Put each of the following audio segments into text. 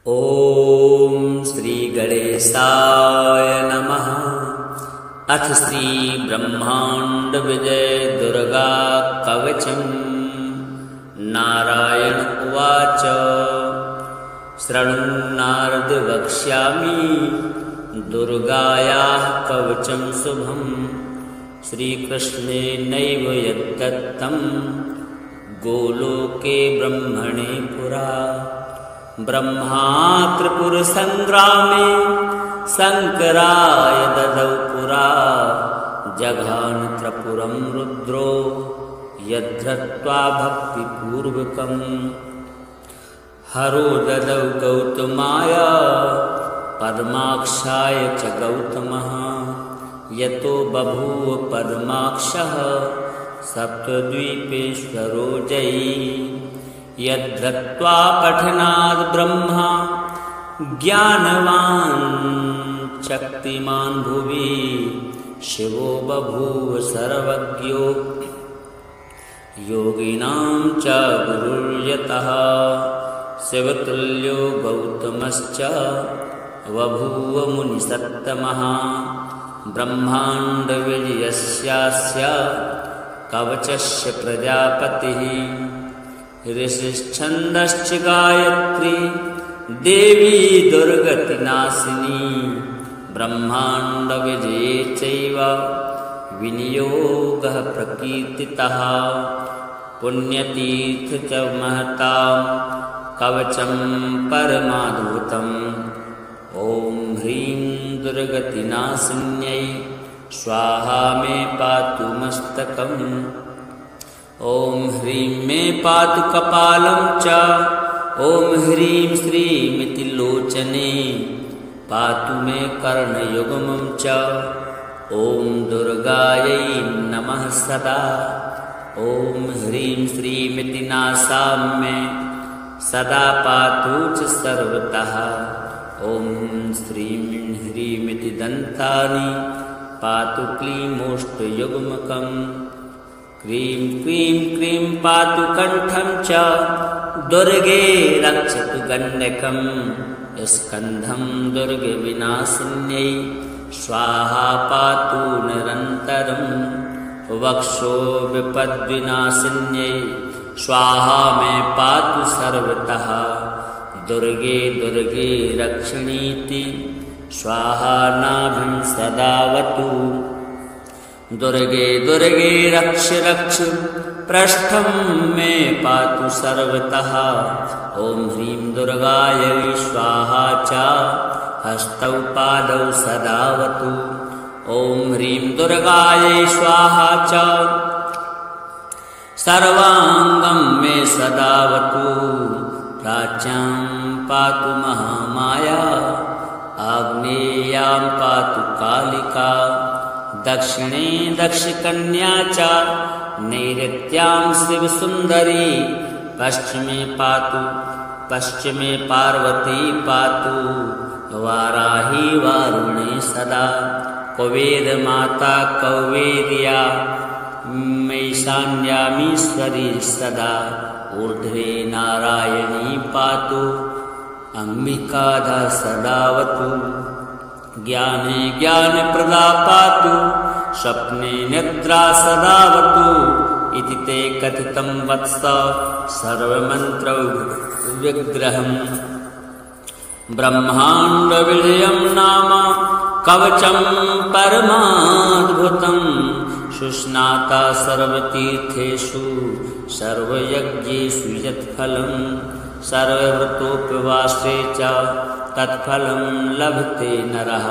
ॐ श्री गणेशाय नमः। अथ श्री ब्रह्मांड विजय दुर्गा कवचम्। नारायण उवाच। शृणु नारद वक्ष्यामि दुर्गायाः कवचं शुभम्। श्रीकृष्णेनैव यद्दत्तं गोलोके ब्रह्मणे पुरा। ब्रह्मा त्रिपुरसङ्ग्रामे शङ्कराय ददौ पुरा। जघान त्रिपुरं रुद्रो यद्धृत्वा भक्तिपूर्वकम्। हरो ददौ गौतमाय पद्माक्षाय च गौतमः। यतो बभूव पद्माक्षः सप्तद्वीपेश्वरो जयी। यद्धृत्वा पठनाद् ब्रह्मा ज्ञानवान् शक्तिमान् भुवि। शिवो बभूव सर्वज्ञो योगिनां च गुरुर्यतः। शिवतुल्यो गौतमश्च बभूव मुनिसत्तमः। ब्रह्माण्डविजयस्यास्य कवचस्य प्रजापतिः। ऋषिश्छन्दश्च गायत्री देवी दुर्गतिनाशिनी। ब्रह्माण्डविजये चैव विनियोगः प्रकीर्तितः। पुण्यतीर्थ च महतां कवचं परमाद्भुतम्। ॐ ह्रीं दुर्गतिनाशिन्यै स्वाहा मे पातु मस्तकम्। ॐ ह्रीं मे पातु कपालं च। ॐ ह्रीं श्रीमिति लोचने पातु मे कर्णयुग्मं च। ॐ दुर्गायै नमः सदा। ॐ ह्रीं श्रीमिति नासां मे सदा पातु च सर्वतः। ॐ श्रीं ह्रीमिति दन्तानि पातु क्लीमोष्टयुग्मकम्। क्रीं क्रीं क्रीं पातु कण्ठं च दुर्गे रक्षतु गण्डकम्। स्कन्धं दुर्गविनाशिन्यै स्वाहा पातु निरन्तरम्। वक्षो विपद्विनाशिन्यै स्वाहा मे पातु सर्वतः। दुर्गे दुर्गे रक्षणीति स्वाहा नाभिं सदावतु। दुर्गे दुर्गे रक्ष रक्ष पृष्ठं मे पातु सर्वतः। ॐ ह्रीं दुर्गायै स्वाहा च हस्तौ पादौ सदावतु। ॐ ह्रीं दुर्गायै स्वाहा च सर्वाङ्गं मे सदावतु। प्राच्यां पातु महामाया आग्नेयां पातु कालिका। दक्षिणे दक्षकन्या च नैऋत्यां शिवसुन्दरी। पश्चिमे पार्वती पातु। वाराही वारुणे सदा। कुबेरमाता कौवेर्या मैशान्यामीश्वरी सदा। ऊर्ध्वे नारायणी पातु अम्बिकादा सदावतु। ज्ञाने ज्ञानप्रदा पातु स्वप्ने निद्रा सदावतु। इति ते कथितं वत्स सर्वमन्त्रौ विग्रहम्। ब्रह्माण्डविजयं नाम कवचं परमाद्भुतम्। सुस्नाता सर्वतीर्थेषु सर्वयज्ञेषु यत्फलम्। सर्वव्रतोपवासे च तत्फलं लभते नरः।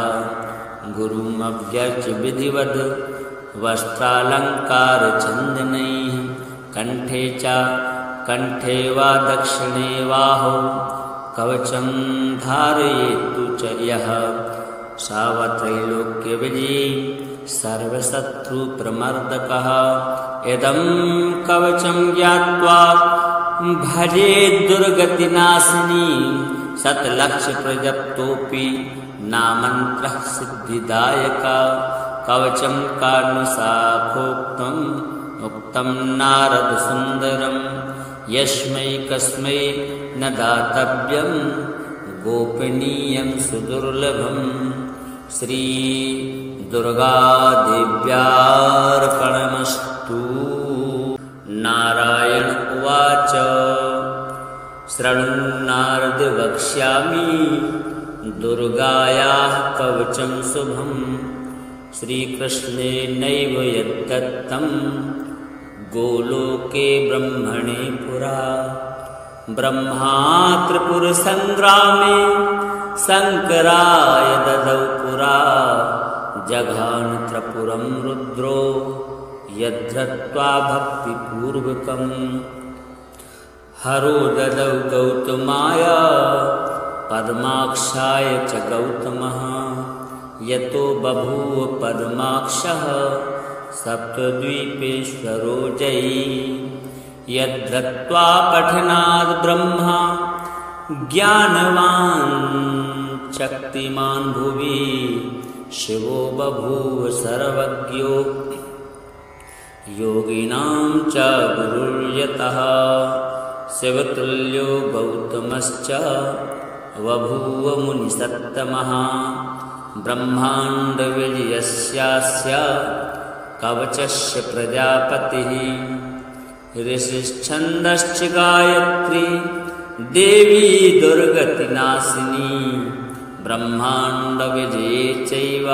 गुरुमभ्यर्च्य विधिवद् वस्त्रालङ्कारचन्दनैः। कण्ठे वा दक्षिणे बाहौ कवचं धारयेत्तु च यः। सावत्रैलोक्यविजयी सर्वशत्रुप्रमर्दकः। इदं कवचं ज्ञात्वा भजेत् दुर्गतिनाशिनी। शतलक्षप्रजप्तोऽपि नामन्त्रः सिद्धिदायका। कवचं कारुणिशाखोक्तम् उक्तं नारदसुन्दरम्। यस्मै कस्मै न दातव्यं गोपनीयं सुदुर्लभं श्री दुर्गादेव्यार्पणमस्तु। नारायण उवाच शृणुन्नारद वक्ष्यामि दुर्गायाः कवचं शुभं श्रीकृष्णेनैव यद्दत्तं गोलोके ब्रह्मणे पुरा। ब्रह्मा त्रिपुरसङ्ग्रामे शङ्कराय ददौ पुरा जघान त्रिपुरं रुद्रो यद्धृत्वा भक्तिपूर्वकम्। हरो ददौ गौतमाय पद्माक्षाय च गौतमः यतो बभूव पद्माक्षः सप्तद्वीपेश्वरो जयी। यद्धृत्वा पठनाद् ब्रह्मा ज्ञानवान् शक्तिमान् भुवि शिवो बभूव सर्वज्ञो योगिनां च गुरुर्यतः। शिवतुल्यो गौतमश्च बभूव मुनिसत्तमः ब्रह्माण्डविजयस्यास्य कवचस्य प्रजापतिः। ऋषिश्छन्दश्च गायत्री देवी दुर्गतिनाशिनी ब्रह्माण्डविजये चैव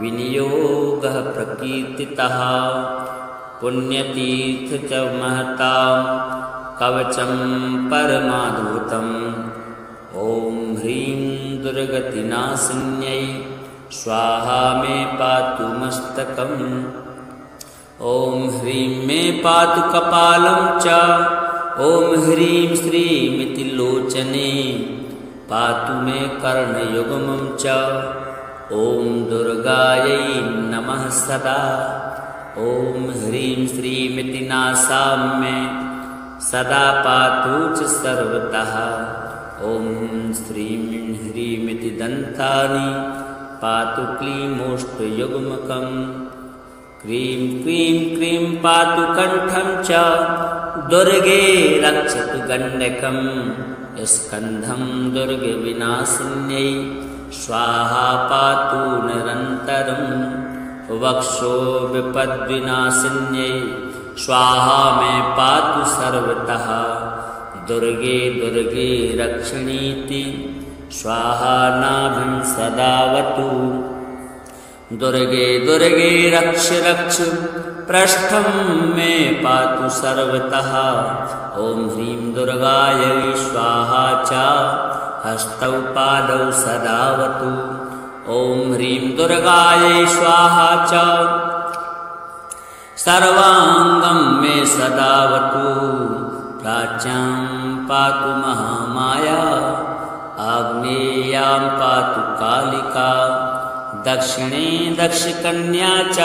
विनियोगः प्रकीर्तितः। पुण्यतीर्थ च महतां कवचं परमाद्भुतम् ॐ ह्रीं दुर्गतिनाशिन्यै स्वाहा मे पातु मस्तकम्। ॐ ह्रीं मे पातु कपालं च ॐ ह्रीं श्रीमिति लोचने पातु मे कर्णयुग्मं च। ॐ दुर्गायै नमः सदा ॐ ह्रीं श्रीमिति नासां मे सदा पातु च सर्वतः। ॐ श्रीं ह्रीमिति दन्तानि पातु क्लीमोष्टयुग्मकम्। क्रीं क्रीं क्रीं पातु कण्ठं च दुर्गे रक्षतु गण्डकं। स्कन्धं दुर्गविनाशिन्यै स्वाहा पातु निरन्तरम्। वक्षो विपद्विनाशिन्यै स्वाहा मे पातु सर्वतः। दुर्गे दुर्गे रक्षणीति स्वाहा नाभिं सदावतु। दुर्गे दुर्गे रक्ष रक्ष पृष्ठं मे पातु सर्वतः। ॐ ह्रीं दुर्गायै स्वाहा च हस्तौ पादौ सदावतु। ॐ ह्रीं दुर्गायै स्वाहा च सर्वाङ्गं मे सदावतु। प्राच्यां पातु महामाया आग्नेयां पातु कालिका। दक्षिणे दक्षकन्या च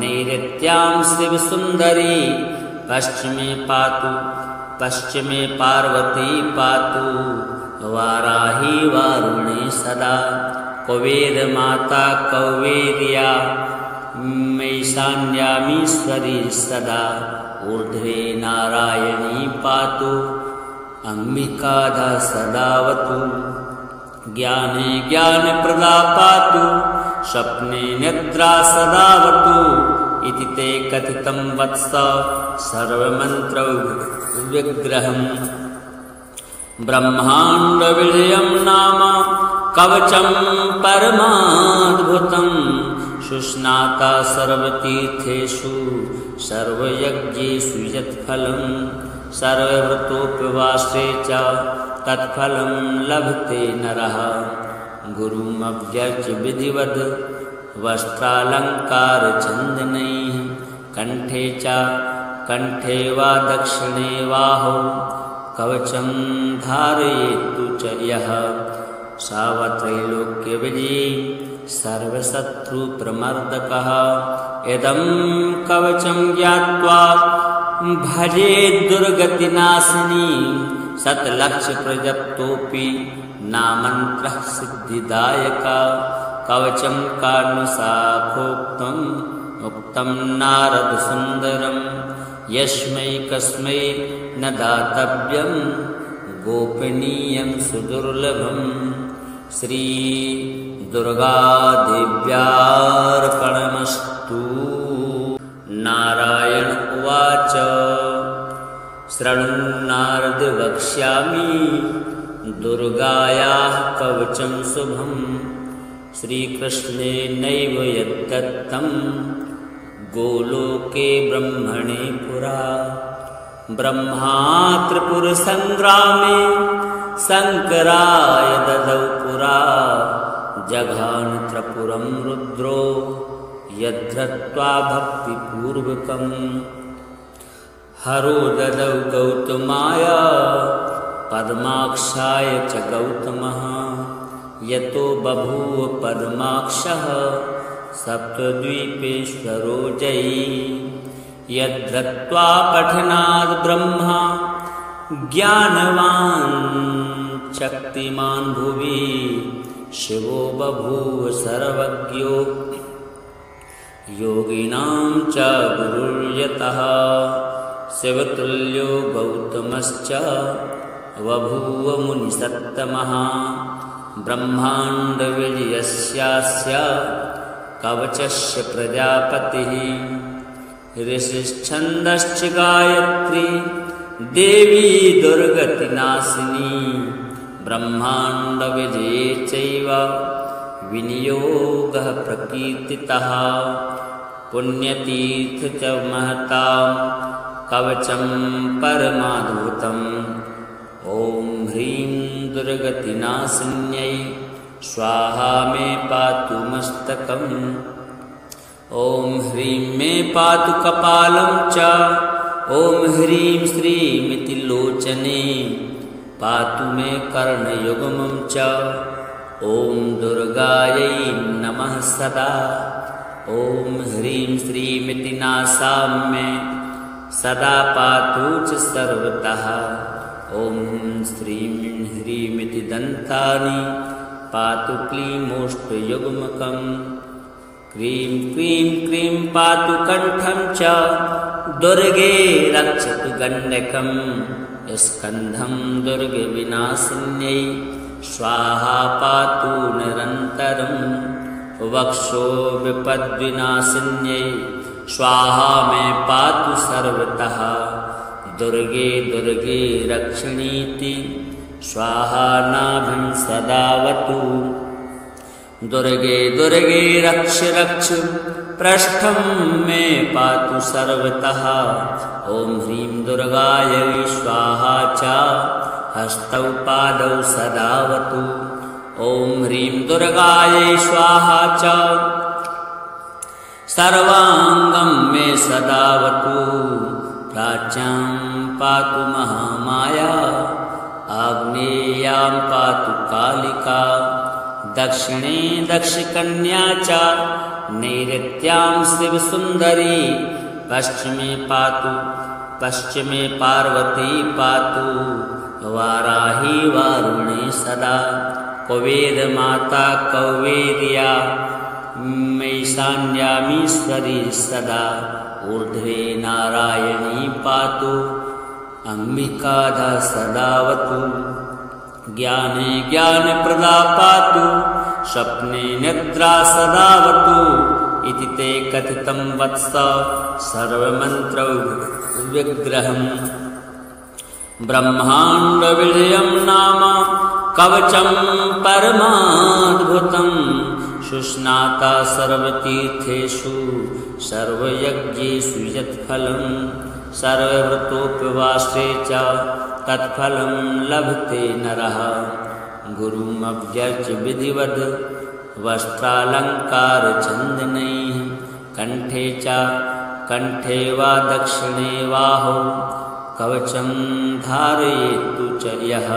नैऋत्यां शिवसुन्दरी। पश्चिमे पार्वती पातु वाराही वारुणे सदा। कुबेरमाता कौवेर्या मैशान्यामीश्वरी सदा। ऊर्ध्वे नारायणी पातु अम्बिकाधा सदावतु। ज्ञाने ज्ञानप्रदा पातु स्वप्ने निद्रा सदावतु। इति ते कथितं वत्स सर्वमन्त्रौ विग्रहम्। ब्रह्माण्डविजयं नाम कवचं परमाद्भुतं। सुस्नाता सर्वतीर्थेषु सर्वयज्ञेषु यत्फलं। सर्वव्रतोपवासे च तत्फलं लभते नरः। गुरुमभ्यर्च्य विधिवद् वस्त्रालङ्कारचन्दनैः। कण्ठे वा दक्षिणे बाहौ कवचं धारयेत्तु च यः। सावत्रैलोक्यविजयी सर्वशत्रुप्रमर्दकः। इदं कवचं ज्ञात्वा भजेत् दुर्गतिनाशिनी। शतलक्षप्रजप्तोऽपि नामन्त्रः सिद्धिदायका। कवचं कार्णशाखोक्तम् उक्तं नारदसुन्दरम्। यस्मै कस्मै न दातव्यं गोपनीयं सुदुर्लभं श्रीदुर्गादेव्यार्पणमस्तु। नारायण उवाच शृणुन्नारद वक्ष्यामि दुर्गायाः कवचं शुभं श्रीकृष्णेनैव यद्दत्तं गोलोके ब्रह्मणे पुरा। ब्रह्मा त्रिपुरसङ्ग्रामे शङ्कराय ददौ पुरा जघान त्रिपुरं रुद्रो यद्धृत्वा भक्तिपूर्वकम्। हरो ददौ गौतमाय पद्माक्षाय च गौतमः यतो बभूव पद्माक्षः सप्तद्वीपेश्वरो जयी। यद्धृत्वा पठनाद् ब्रह्मा ज्ञानवान् शक्तिमान् भुवि शिवो बभूव सर्वज्ञो योगिनां च गुरुर्यतः। शिवतुल्यो गौतमश्च बभूव मुनिसत्तमः ब्रह्माण्डविजयस्यास्य कवचस्य प्रजापतिः। ऋषिश्छन्दश्च गायत्री देवी दुर्गतिनाशिनी ब्रह्माण्डविजये चैव विनियोगः प्रकीर्तितः। पुण्यतीर्थ च महतां कवचं परमाद्भुतम्। ॐ ह्रीं दुर्गतिनाशिन्यै स्वाहा मे पातु मस्तकम्। ॐ ह्रीं मे पातु कपालं च ॐ ह्रीं श्रीमिति लोचने पातु मे कर्णयुग्मं च। ॐ दुर्गायै नमः सदा ॐ ह्रीं श्रीमिति नासाम्ये सदा पातु च सर्वतः। ॐ श्रीं ह्रीमिति दन्तानि पातु क्लीमोष्टयुग्मकम्। क्रीं क्रीं क्रीं पातु कण्ठं च दुर्गे रक्षतु गण्डकं। स्कन्धं दुर्गविनाशिन्यै स्वाहा पातु निरन्तरम्। वक्षो विपद्विनाशिन्यै स्वाहा मे पातु सर्वतः। दुर्गे दुर्गे रक्षणीति स्वाहा नाभिं सदावतु। दुर्गे दुर्गे रक्ष रक्ष पृष्ठं मे पातु सर्वतः। ॐ ह्रीं दुर्गायै स्वाहा च हस्तौ पादौ सदावतु। ॐ ह्रीं दुर्गायै स्वाहा च सर्वाङ्गं मे सदावतु। प्राच्यां पातु महामाया आग्नेयां पातु कालिका। दक्षिणे दक्षकन्या च नैऋत्यां शिवसुन्दरी। पश्चिमे पार्वती पातु वाराही वारुणे सदा। कुबेरमाता कौवेर्या मैशान्यामीश्वरी सदा। ऊर्ध्वे नारायणी पातु अम्बिकाधा सदावतु। ज्ञाने ज्ञानप्रदा पातु स्वप्ने निद्रा सदावतु। इति ते कथितं वत्स सर्वमन्त्रौ विग्रहम्। ब्रह्माण्डविजयं नाम कवचं परमाद्भुतम्। सुस्नाता सर्वतीर्थेषु सर्वयज्ञेषु यत्फलम्। सर्वव्रतोपवासे च तत्फलं लभते नरः। गुरुमभ्यर्च्य विधिवद् वस्त्रालङ्कारचन्दनैः। कण्ठे वा दक्षिणे बाहौ कवचं धारयेत्तु च यः।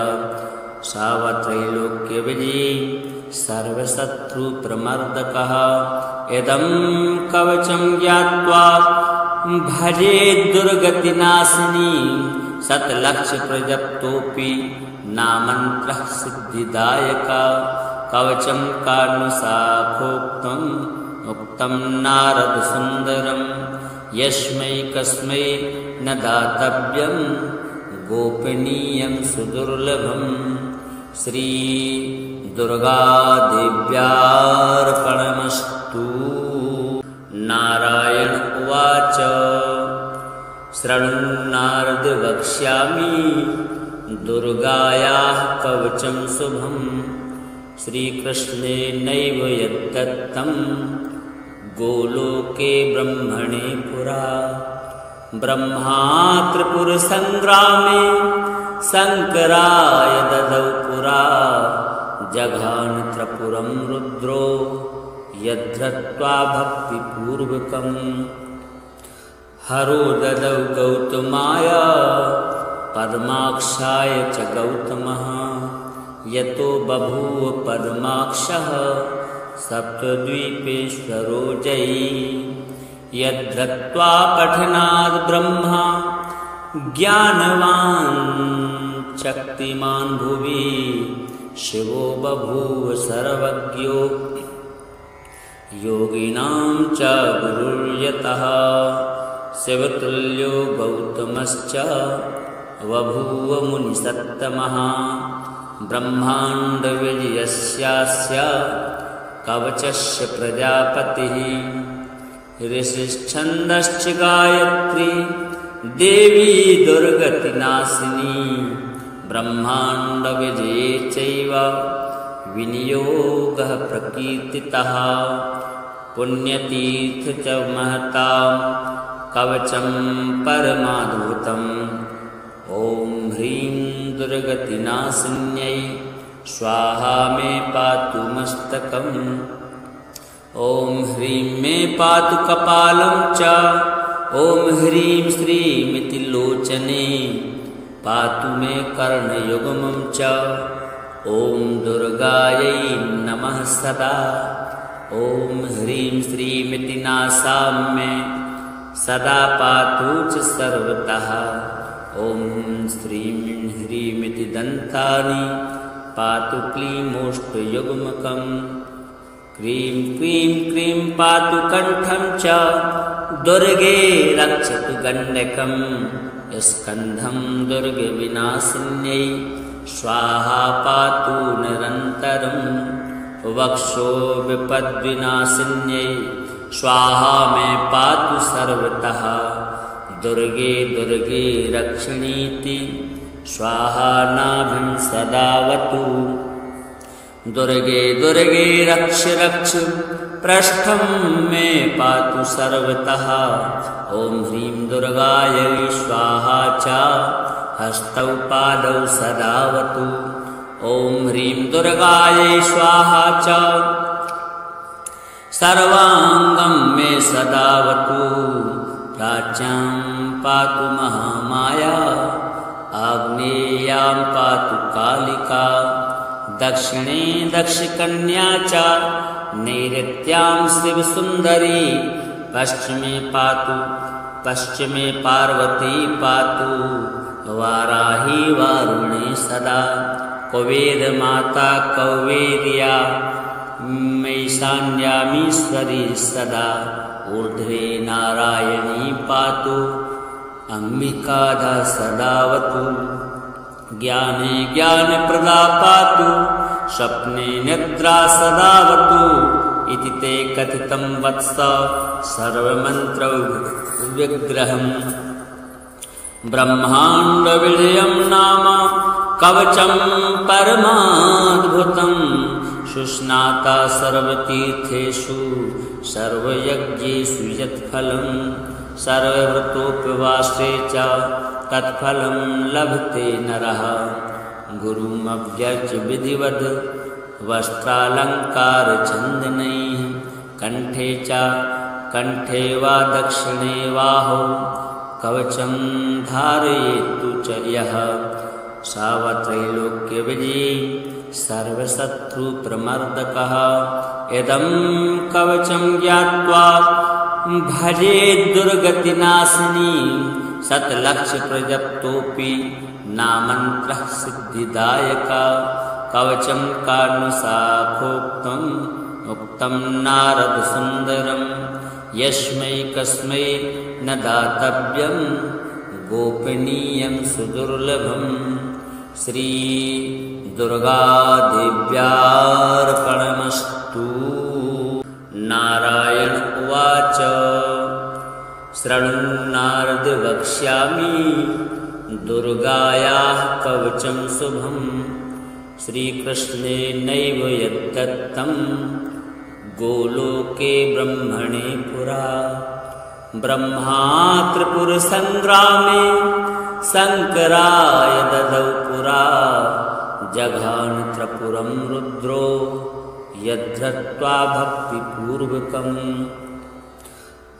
सावत्रैलोक्यविजयी सर्वशत्रुप्रमर्दकः। इदं कवचं ज्ञात्वा भजेत् दुर्गतिनाशिनी। शतलक्षप्रजप्तोऽपि नामन्त्रः सिद्धिदायका। कवचं कारणसाखोक्तम् उक्तं नारदसुन्दरम्। यस्मै कस्मै न दातव्यं गोपनीयं सुदुर्लभम्। श्री दुर्गादेव्यार्पणमस्तु। नारायण उवाच शृणुन्नारद वक्ष्यामि दुर्गायाः कवचं शुभम्। श्रीकृष्णेनैव यद्दत्तं गोलोके ब्रह्मणे पुरा। ब्रह्मा त्रिपुरसङ्ग्रामे शङ्कराय ददौ पुरा। जघान त्रिपुरं रुद्रो यद्धृत्वा भक्तिपूर्वकम्। हरो ददौ गौतमाय पद्माक्षाय च गौतमः। यतो बभूव पद्माक्षः सप्तद्वीपेश्वरो जयी। यद्धृत्वा पठनाद् ब्रह्मा ज्ञानवान् शक्तिमान् भुवि। शिवो बभूव सर्वज्ञो योगिनां च गुरुर्यतः। शिवतुल्यो गौतमश्च बभूव मुनिसत्तमः। ब्रह्माण्डविजयस्यास्य कवचस्य प्रजापतिः। ऋषिश्छन्दश्च गायत्री देवी दुर्गतिनाशिनी। ब्रह्माण्डविजये चैव विनियोगः प्रकीर्तितः। पुण्यतीर्थ च महतां कवचं परमाद्भुतम्। ॐ ह्रीं दुर्गतिनाशिन्यै स्वाहा मे पातु मस्तकम्। ॐ ह्रीं मे पातु कपालं च। ॐ ह्रीं श्रीमिति लोचने पातु मे कर्णयुग्मं च। ॐ दुर्गायै नमः सदा। ॐ ह्रीं श्रीमिति नासाम्ये सदा पातु च सर्वतः। ॐ श्रीं ह्रीमिति दन्तानि पातु क्लीमोष्टयुग्मकम्। क्रीं क्रीं क्रीं पातु कण्ठं च। दुर्गे रक्षतु गण्डकम्। स्कन्धं दुर्गविनाशिन्यै स्वाहा पातु निरन्तरम्। वक्षो विपद्विनाशिन्यै स्वाहा मे पातु सर्वतः। दुर्गे दुर्गे रक्षणीति स्वाहा नाभिं सदावतु। दुर्गे दुर्गे रक्ष रक्ष पृष्ठं मे पातु सर्वतः। ॐ ह्रीं दुर्गायै स्वाहा च हस्तौ पादौ सदावतु। ॐ ह्रीं दुर्गायै स्वाहा च सर्वाङ्गं मे सदावतु। प्राच्यां पातु महामाया आग्नेयां पातु कालिका। दक्षिणे दक्षकन्या च नैऋत्यां शिवसुन्दरी। पश्चिमे पार्वती पातु। वाराही वारुणी सदा। कुबेरमाता कौवेर्या मैशान्यामीश्वरी सदा। ऊर्ध्वे नारायणी पातु। अम्बिकाधा सदावतु। ज्ञाने ज्ञानप्रदा पातु। स्वप्ने निद्रा सदावतु। इति ते कथितं वत्स सर्वमन्त्रविग्रहम्। ब्रह्माण्डविजयं नाम कवचं परमाद्भुतम्। सुस्नाता सर्वतीर्थेषु सर्वयज्ञेषु यत्फलम्। सर्वव्रतोपवासे च तत्फलं लभते नरः। गुरुमव्यर्च्य विधिवद् वस्त्रालङ्कारचन्दनैः। कंठे वा दक्षिणे बाहौ कवचं धारयेत्तु च यः। सावत्रैलोक्यविजयी सर्वशत्रुप्रमर्दकः। इदं कवचं ज्ञात्वा भजेत् दुर्गतिनाशिनी। शतलक्षप्रजप्तोऽपि नामन्त्रः सिद्धिदायका। कवचं कारुणिशाखोक्तम् उक्तं नारदसुन्दरम्। यस्मै कस्मै न दातव्यं गोपनीयं सुदुर्लभम्। श्री दुर्गादेव्यार्पणमस्तु। नारायण उवाच शृणु नारद वक्ष्यामि दुर्गायाः कवचं शुभम्। श्रीकृष्णेनैव यद्दत्तं गोलोके ब्रह्मणे पुरा। ब्रह्मा त्रिपुरसङ्ग्रामे शङ्कराय ददौ पुरा। जघान त्रिपुरं रुद्रो यद्धृत्वा भक्तिपूर्वकम्।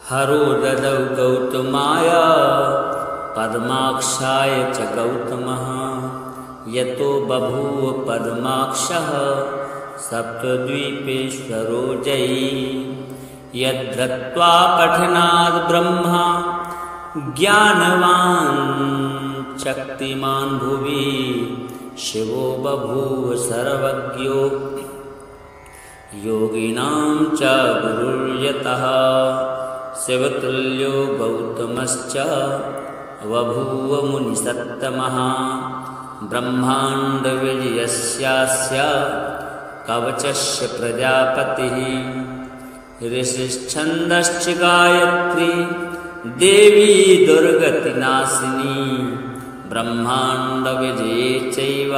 हरो ददौ गौतमाय पद्माक्षाय च गौतमः। यतो बभूव पद्माक्षः सप्तद्वीपेश्वरो जयी। यद्धृत्वा पठनाद् ब्रह्मा ज्ञानवान् शक्तिमान् भुवि। शिवो बभूव सर्वज्ञो योगिनां च गुरुर्यतः। शिवतुल्यो गौतमश्च बभूव मुनिसत्तमः। ब्रह्माण्डविजयस्यास्य कवचस्य प्रजापतिः। ऋषिश्छन्दश्च गायत्री देवी दुर्गतिनाशिनी। ब्रह्माण्डविजये चैव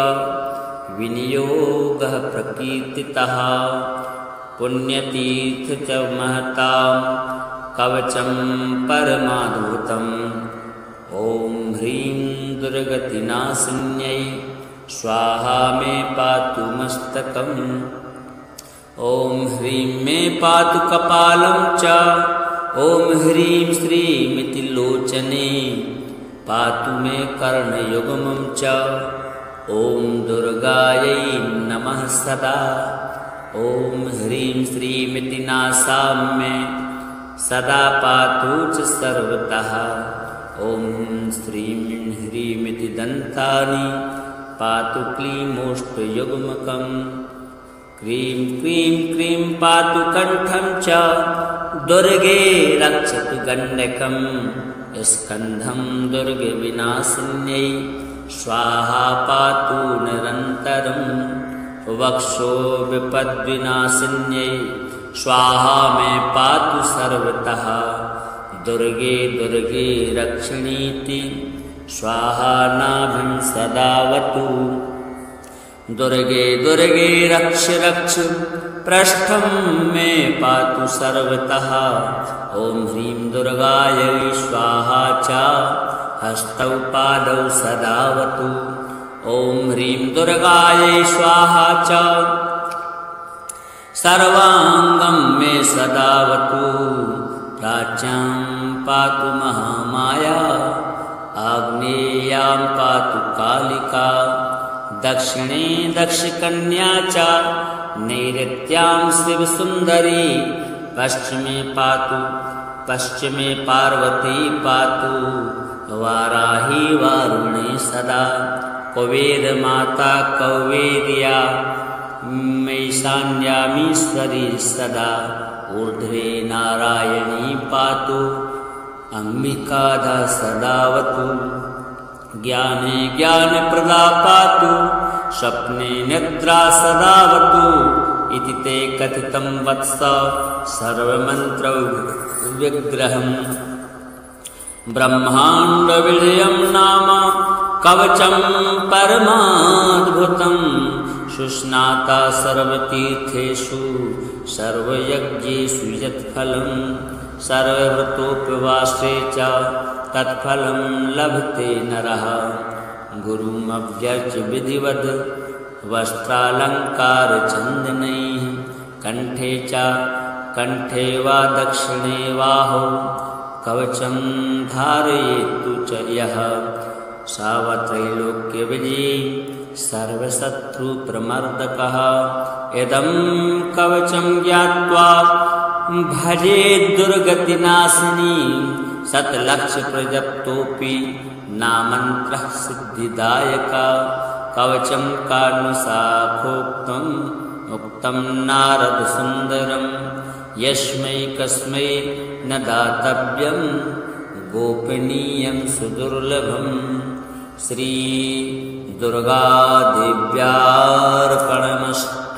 विनियोगः प्रकीर्तितः। पुण्यतीर्थ च महतां कवचं परमाद्भुतम्। ॐ ह्रीं दुर्गतिनाशिन्यै स्वाहा मे पातु मस्तकम्। ॐ ह्रीं मे पातु कपालं च। ॐ ह्रीं श्रीमिति लोचने पातु मे कर्णयुग्मं च। ॐ दुर्गायै नमः सदा। ॐ ह्रीं श्रीमिति नासाम्ये सदा पातु च सर्वतः। ॐ श्रीं ह्रीमिति दन्तानि पातु क्लीमोष्टयुग्मकम्। क्रीं क्रीं क्रीं पातु कण्ठं च। दुर्गे रक्षतु गण्डकम्। स्कन्धं दुर्गविनाशिन्यै स्वाहा पातु निरन्तरम्। वक्षो विपद्विनाशिन्यै स्वाहा मे पातु सर्वतः। दुर्गे दुर्गे रक्षणीति स्वाहा नाभिं सदावतु। दुर्गे दुर्गे रक्ष रक्ष पृष्ठं मे पातु सर्वतः। ॐ ह्रीं दुर्गायै स्वाहा च हस्तौ पादौ सदावतु। ॐ ह्रीं दुर्गायै स्वाहा च सर्वाङ्गं मे सदावतु। प्राच्यां पातु महामाया आग्नेयां पातु कालिका। दक्षिणे दक्षकन्या च नैऋत्यां शिवसुन्दरी। पश्चिमे पार्वती पातु। वाराही वारुणे सदा। कुबेरमाता कौवेर्या मैशान्यामीश्वरी सदा। ऊर्ध्वे नारायणी पातु। अम्बिकाधा सदावतु। ज्ञाने ज्ञानप्रदा पातु। स्वप्ने निद्रा सदावतु। इति ते कथितं वत्स सर्वमन्त्रौ विग्रहम्। ब्रह्माण्डविजयं नाम कवचं परमाद्भुतम्। सुस्नाता सर्वतीर्थेषु सर्वयज्ञेषु यत्फलम्। सर्वव्रतोपवासे च तत्फलं लभते नरः। गुरुमव्यर्च्य विधिवद् वस्त्रालङ्कारचन्दनैः। कंठे वा दक्षिणे बाहौ कवचं धारयेत्तु च यः। सावत्रैलोक्यविजयी सर्वशत्रुप्रमर्दकः। इदं कवचं ज्ञात्वा भजेत् दुर्गतिनाशिनी। शतलक्षप्रजप्तोऽपि नामन्त्रः सिद्धिदायका। कवचं कारुणिशाखोक्तम् उक्तं नारदसुन्दरम्। यस्मै कस्मै न दातव्यं गोपनीयं सुदुर्लभं श्री दुर्गादेव्यार्पणमस्तु।